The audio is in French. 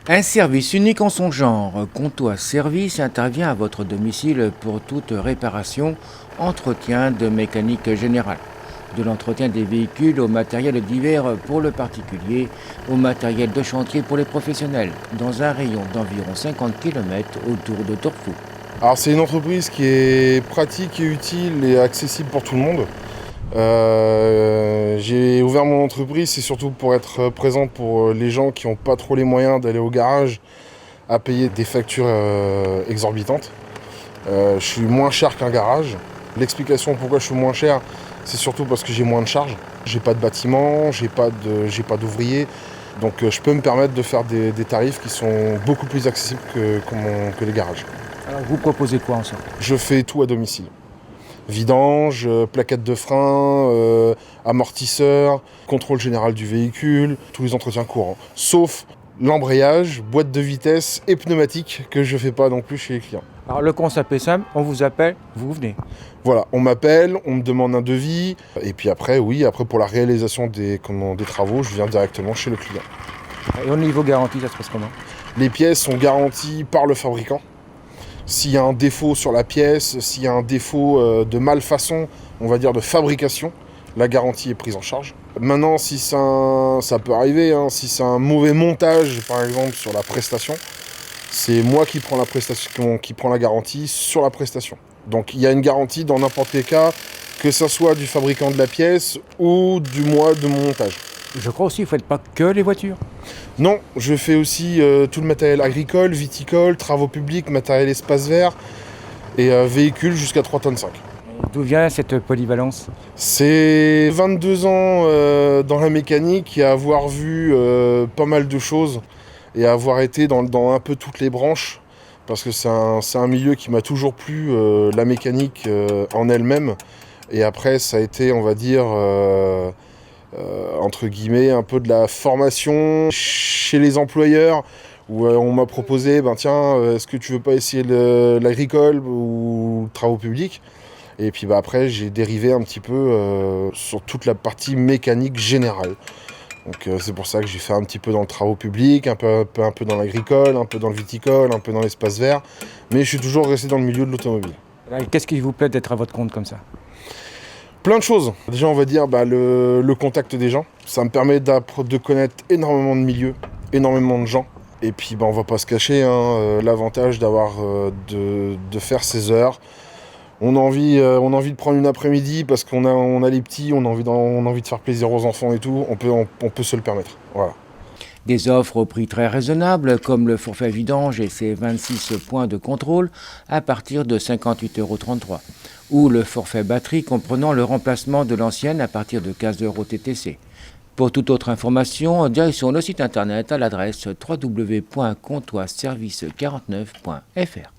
Un service unique en son genre, Comptoir Service intervient à votre domicile pour toute réparation, entretien de mécanique générale. De l'entretien des véhicules au matériel divers pour le particulier, au matériel de chantier pour les professionnels, dans un rayon d'environ 50 km autour de Torfou. Alors c'est une entreprise qui est pratique et utile et accessible pour tout le monde. J'ai ouvert mon entreprise, c'est surtout pour être présent pour les gens qui n'ont pas trop les moyens d'aller au garage à payer des factures exorbitantes. Je suis moins cher qu'un garage. L'explication pourquoi je suis moins cher, c'est surtout parce que j'ai moins de charges. J'ai pas de bâtiment, j'ai pas d'ouvriers. Donc je peux me permettre de faire des tarifs qui sont beaucoup plus accessibles que les garages. Alors vous proposez quoi en sorte? Je fais tout à domicile. Vidange, plaquettes de frein, amortisseurs, contrôle général du véhicule, tous les entretiens courants. Sauf l'embrayage, boîte de vitesse et pneumatique que je ne fais pas non plus chez les clients. Alors le concept est simple, on vous appelle, vous venez. Voilà, on m'appelle, on me demande un devis, et puis après pour la réalisation des travaux, je viens directement chez le client. Et au niveau garantie, ça se passe comment? Les pièces sont garanties par le fabricant. S'il y a un défaut sur la pièce, s'il y a un défaut de malfaçon, on va dire de fabrication, la garantie est prise en charge. Maintenant, si ça peut arriver, si c'est un mauvais montage, par exemple, sur la prestation, c'est moi qui prends la garantie sur la prestation. Donc il y a une garantie dans n'importe quel cas, que ce soit du fabricant de la pièce ou du mois de mon montage. Je crois aussi que vous ne faites pas que les voitures. Non, je fais aussi tout le matériel agricole, viticole, travaux publics, matériel espace vert et véhicules jusqu'à 3,5 tonnes. D'où vient cette polyvalence? C'est 22 ans dans la mécanique et avoir vu pas mal de choses et avoir été dans un peu toutes les branches parce que c'est un milieu qui m'a toujours plu, la mécanique en elle-même. Et après, ça a été, on va dire... entre guillemets, un peu de la formation chez les employeurs où on m'a proposé, est-ce que tu veux pas essayer l'agricole ou le travaux publics? Et puis après, j'ai dérivé un petit peu sur toute la partie mécanique générale. Donc c'est pour ça que j'ai fait un petit peu dans le travaux publics, un peu dans l'agricole, un peu dans le viticole, un peu dans l'espace vert. Mais je suis toujours resté dans le milieu de l'automobile. Qu'est-ce qui vous plaît d'être à votre compte comme ça? Plein de choses. Déjà, on va dire le contact des gens. Ça me permet de connaître énormément de milieux, énormément de gens. Et puis, on va pas se cacher, l'avantage d'avoir de faire ses heures. On a envie de prendre une après-midi parce qu'on a les petits, on a envie de faire plaisir aux enfants et tout. On peut se le permettre. Voilà. Des offres au prix très raisonnable, comme le forfait vidange et ses 26 points de contrôle à partir de 58,33 €, ou le forfait batterie comprenant le remplacement de l'ancienne à partir de 15 € TTC. Pour toute autre information, direction le site internet à l'adresse www.comptoirservice49.fr.